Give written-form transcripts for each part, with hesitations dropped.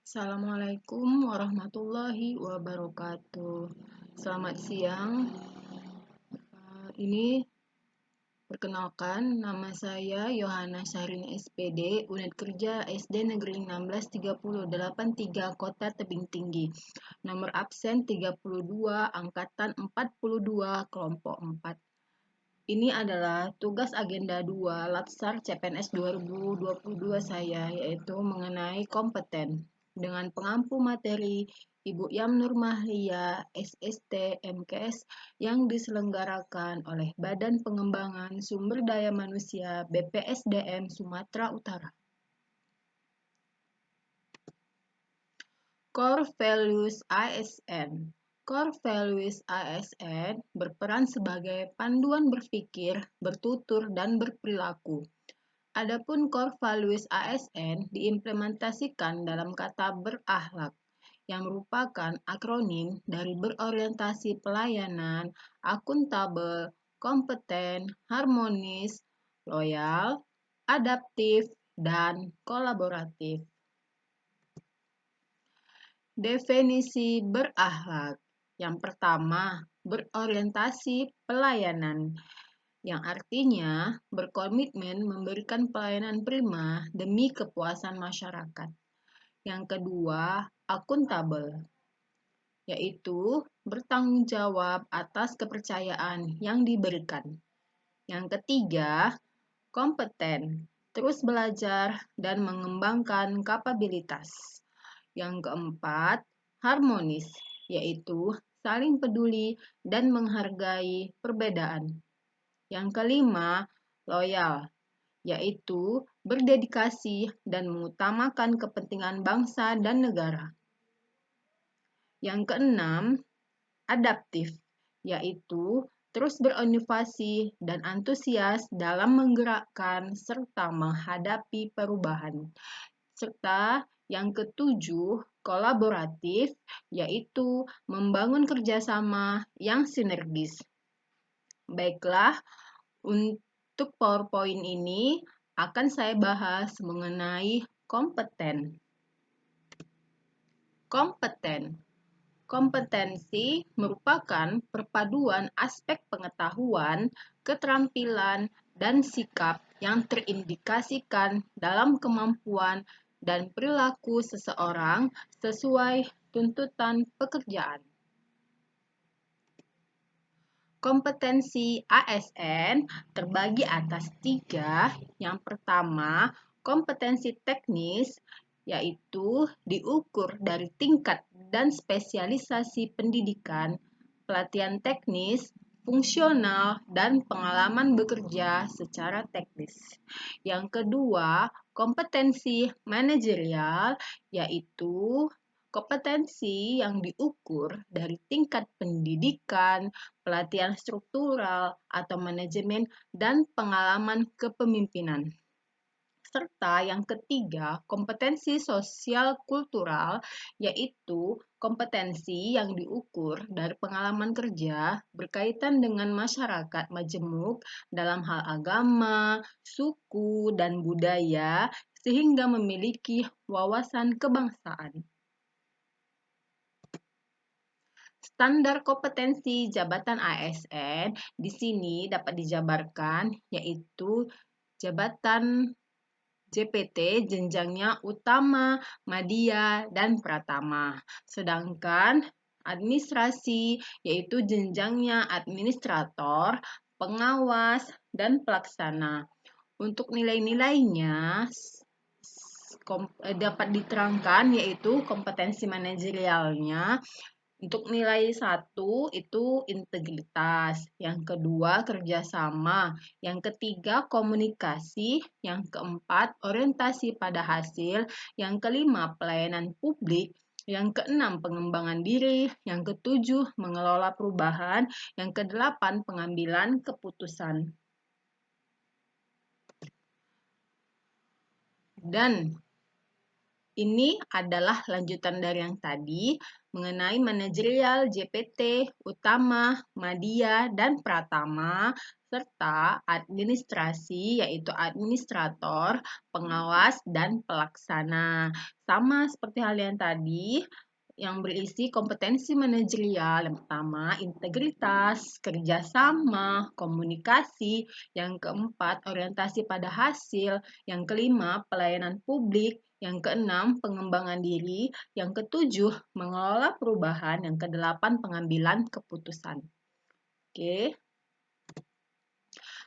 Assalamualaikum warahmatullahi wabarakatuh. Selamat siang. Ini perkenalkan, nama saya Yohana Syahrini SPD, Unit Kerja SD Negeri 163083 Kota Tebing Tinggi. Nomor absen 32, angkatan 42, kelompok 4. Ini adalah tugas agenda 2 Latsar CPNS 2022 saya, yaitu mengenai kompeten. Dengan pengampu materi Ibu Yamnur Mahlia, SST, MKS yang diselenggarakan oleh Badan Pengembangan Sumber Daya Manusia BPSDM Sumatera Utara. Core Values ASN. Core Values ASN berperan sebagai panduan berpikir, bertutur, dan berperilaku. Adapun Core Values ASN diimplementasikan dalam kata berakhlak, yang merupakan akronim dari berorientasi pelayanan, akuntabel, kompeten, harmonis, loyal, adaptif, dan kolaboratif. Definisi berakhlak. Yang pertama, berorientasi pelayanan, yang artinya berkomitmen memberikan pelayanan prima demi kepuasan masyarakat. Yang kedua, akuntabel, yaitu bertanggung jawab atas kepercayaan yang diberikan. Yang ketiga, kompeten, terus belajar dan mengembangkan kapabilitas. Yang keempat, harmonis, yaitu saling peduli dan menghargai perbedaan. Yang kelima, loyal, yaitu berdedikasi dan mengutamakan kepentingan bangsa dan negara. Yang keenam, adaptif, yaitu terus berinovasi dan antusias dalam menggerakkan serta menghadapi perubahan. Serta yang ketujuh, kolaboratif, yaitu membangun kerjasama yang sinergis. Baiklah, untuk PowerPoint ini akan saya bahas mengenai kompeten. Kompetensi merupakan perpaduan aspek pengetahuan, keterampilan, dan sikap yang terindikasikan dalam kemampuan dan perilaku seseorang sesuai tuntutan pekerjaan. Kompetensi ASN terbagi atas 3. Yang pertama, kompetensi teknis, yaitu diukur dari tingkat dan spesialisasi pendidikan, pelatihan teknis, fungsional, dan pengalaman bekerja secara teknis. Yang kedua, kompetensi manajerial, yaitu kompetensi yang diukur dari tingkat pendidikan, pelatihan struktural atau manajemen, dan pengalaman kepemimpinan. Serta yang ketiga, kompetensi sosial kultural, yaitu kompetensi yang diukur dari pengalaman kerja berkaitan dengan masyarakat majemuk dalam hal agama, suku, dan budaya, sehingga memiliki wawasan kebangsaan. Standar kompetensi jabatan ASN di sini dapat dijabarkan, yaitu jabatan JPT jenjangnya utama, madya, dan pratama. Sedangkan administrasi yaitu jenjangnya administrator, pengawas, dan pelaksana. Untuk nilai-nilainya dapat diterangkan yaitu kompetensi manajerialnya. Untuk nilai 1 itu integritas, yang kedua kerjasama, yang ketiga komunikasi, yang keempat orientasi pada hasil, yang kelima pelayanan publik, yang keenam pengembangan diri, yang ketujuh mengelola perubahan, yang kedelapan pengambilan keputusan. Dan Ini adalah lanjutan dari yang tadi mengenai manajerial, JPT, utama, madya, dan pratama, serta administrasi yaitu administrator, pengawas, dan pelaksana. Sama seperti hal yang tadi, yang berisi kompetensi manajerial. Yang pertama, integritas, kerjasama, komunikasi. Yang keempat, orientasi pada hasil. Yang kelima, pelayanan publik. Yang keenam, pengembangan diri. Yang ketujuh, mengelola perubahan. Yang kedelapan, pengambilan keputusan. Oke.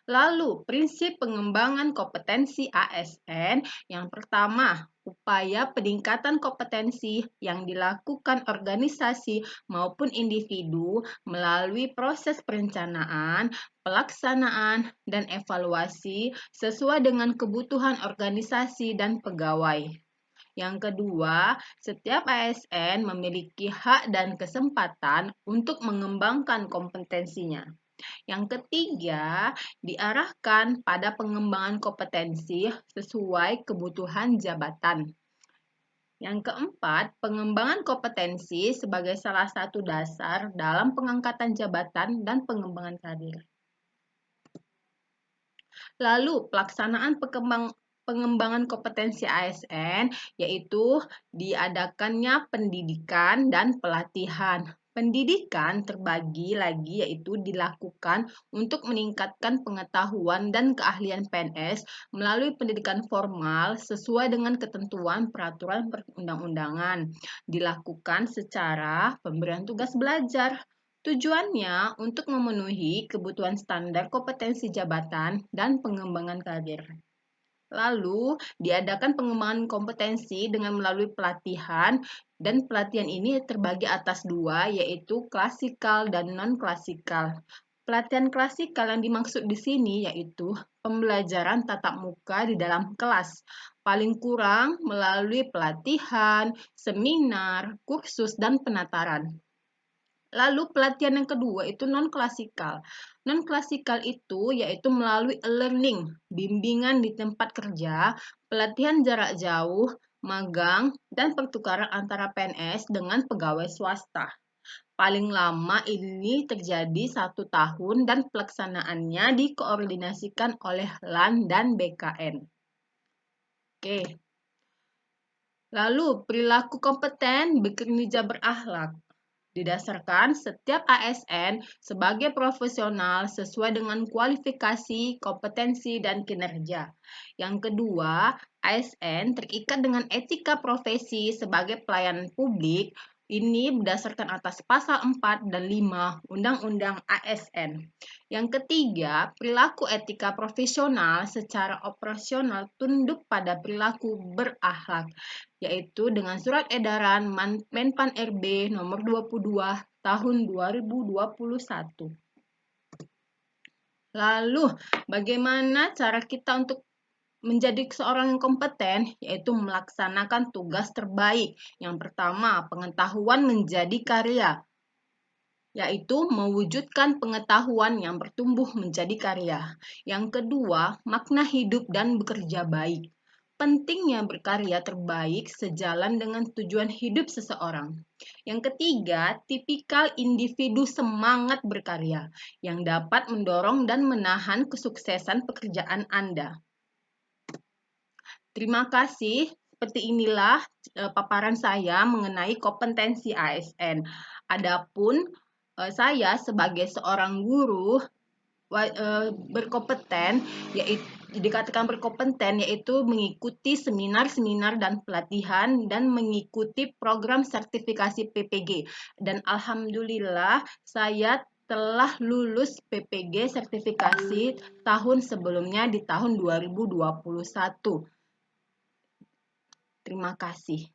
Lalu, prinsip pengembangan kompetensi ASN yang pertama, upaya peningkatan kompetensi yang dilakukan organisasi maupun individu melalui proses perencanaan, pelaksanaan, dan evaluasi sesuai dengan kebutuhan organisasi dan pegawai. Yang kedua, setiap ASN memiliki hak dan kesempatan untuk mengembangkan kompetensinya. Yang ketiga, diarahkan pada pengembangan kompetensi sesuai kebutuhan jabatan. Yang keempat, pengembangan kompetensi sebagai salah satu dasar dalam pengangkatan jabatan dan pengembangan karir. Lalu, pelaksanaan pengembangan kompetensi ASN yaitu diadakannya pendidikan dan pelatihan. Pendidikan terbagi lagi yaitu dilakukan untuk meningkatkan pengetahuan dan keahlian PNS melalui pendidikan formal sesuai dengan ketentuan peraturan perundang-undangan. Dilakukan secara pemberian tugas belajar. Tujuannya untuk memenuhi kebutuhan standar kompetensi jabatan dan pengembangan karir. Lalu, diadakan pengembangan kompetensi dengan melalui pelatihan, dan pelatihan ini terbagi atas dua, yaitu klasikal dan non-klasikal. Pelatihan klasikal yang dimaksud di sini yaitu pembelajaran tatap muka di dalam kelas, paling kurang melalui pelatihan, seminar, kursus, dan penataran. Lalu pelatihan yang kedua itu non-klasikal. Non-klasikal itu yaitu melalui e-learning, bimbingan di tempat kerja, pelatihan jarak jauh, magang, dan pertukaran antara PNS dengan pegawai swasta. Paling lama ini terjadi 1 tahun dan pelaksanaannya dikoordinasikan oleh LAN dan BKN. Oke. Lalu, perilaku kompeten bekerja berakhlak. Didasarkan setiap ASN sebagai profesional sesuai dengan kualifikasi, kompetensi, dan kinerja. Yang kedua, ASN terikat dengan etika profesi sebagai pelayanan publik. Ini berdasarkan atas pasal 4 dan 5 Undang-Undang ASN. Yang ketiga, perilaku etika profesional secara operasional tunduk pada perilaku berakhlak, yaitu dengan surat edaran Menpan RB nomor 22 tahun 2021. Lalu, bagaimana cara kita untuk menjadi seorang yang kompeten, yaitu melaksanakan tugas terbaik. Yang pertama, pengetahuan menjadi karya, yaitu mewujudkan pengetahuan yang bertumbuh menjadi karya. Yang kedua, makna hidup dan bekerja baik. Pentingnya berkarya terbaik sejalan dengan tujuan hidup seseorang. Yang ketiga, tipikal individu semangat berkarya yang dapat mendorong dan menahan kesuksesan pekerjaan Anda. Terima kasih. Seperti inilah paparan saya mengenai kompetensi ASN. Adapun saya sebagai seorang guru berkompeten, yaitu dikatakan berkompeten yaitu mengikuti seminar-seminar dan pelatihan dan mengikuti program sertifikasi PPG. Dan alhamdulillah saya telah lulus PPG sertifikasi tahun sebelumnya di tahun 2021. Terima kasih.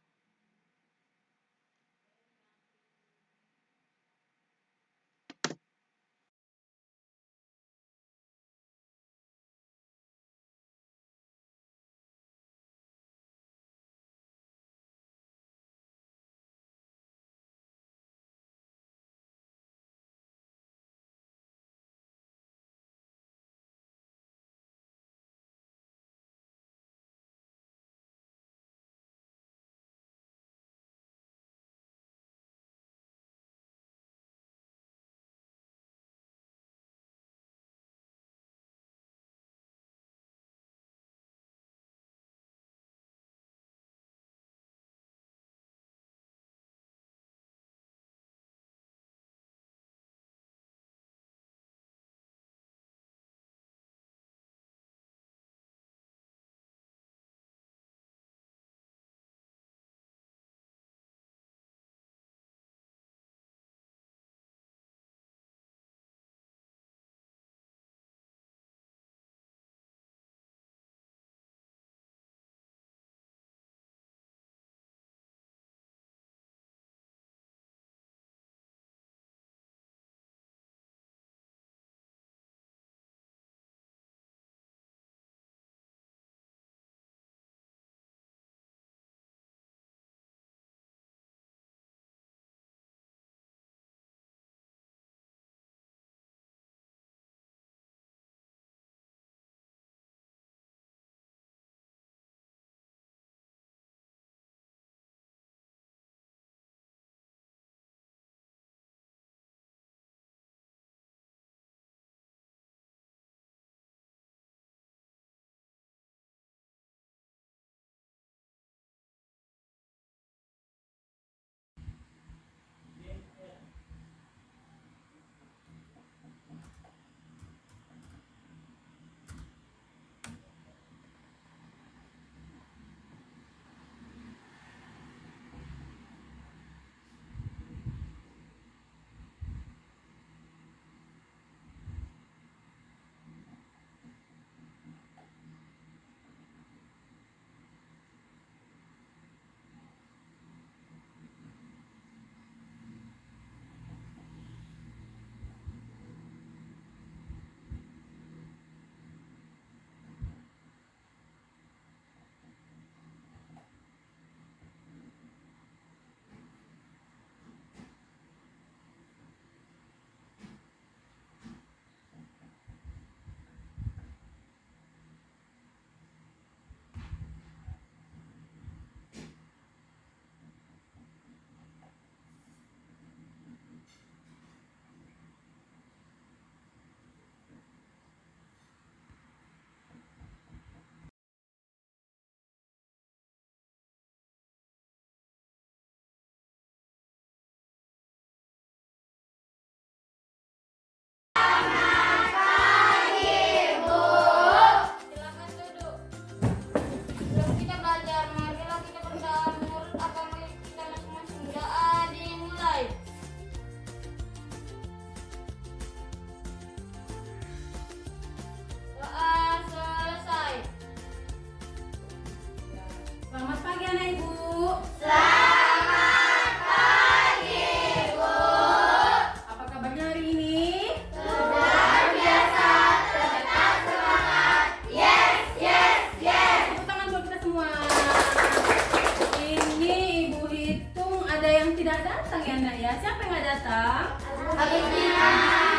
tidak datang ya nak ya? Siapa yang nggak datang? Agustina.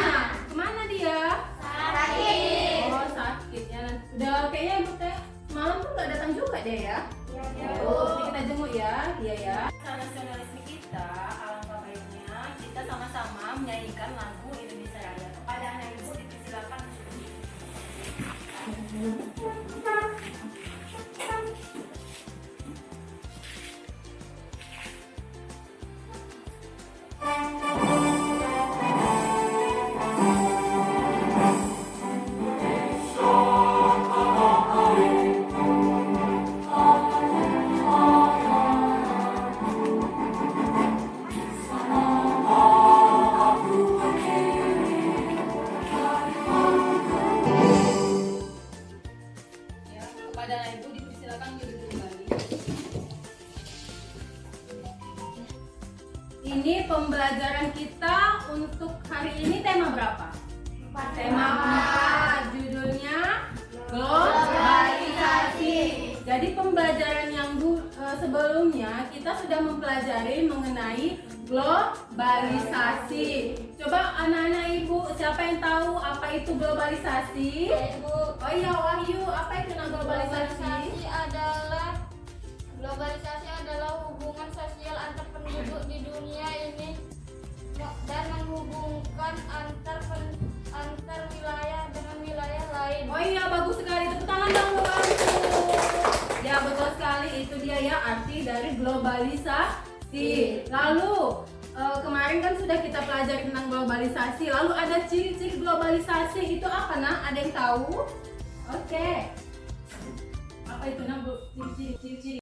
Nah, kemana dia? Sakit. Oh sakit ya. Udah kayaknya ibu teh malam tuh nggak datang juga deh ya. Oh, nanti kita jenguk ya, dia ya. Nasionalisme kita, alangkah baiknya kita sama-sama menyanyikan lagu Indonesia Raya. Kepada anak ibu dipersilakan. Ya, kepada anak ibu dipersilakan duduk kembali. Ini pembelajaran kita untuk hari ini tema berapa? Tema 4, judulnya globalisasi. Jadi pembelajaran yang sebelumnya kita sudah mempelajari mengenai globalisasi. Coba anak-anak ibu, siapa yang tahu apa itu globalisasi? Ibu, Oh iya Wahyu, apa itu globalisasi? globalisasi adalah hubungan sosial antar penduduk di dunia ini dan menghubungkan antar wilayah dengan wilayah lain. Oh iya, bagus sekali. Tepuk tangan dong buat Wahyu. Ya betul sekali, itu dia ya arti dari globalisasi. Lalu kemarin kan sudah kita pelajari tentang globalisasi. Lalu ada ciri-ciri globalisasi itu apa nak? Ada yang tahu? Oke. Apa itu nak? Ciri-ciri.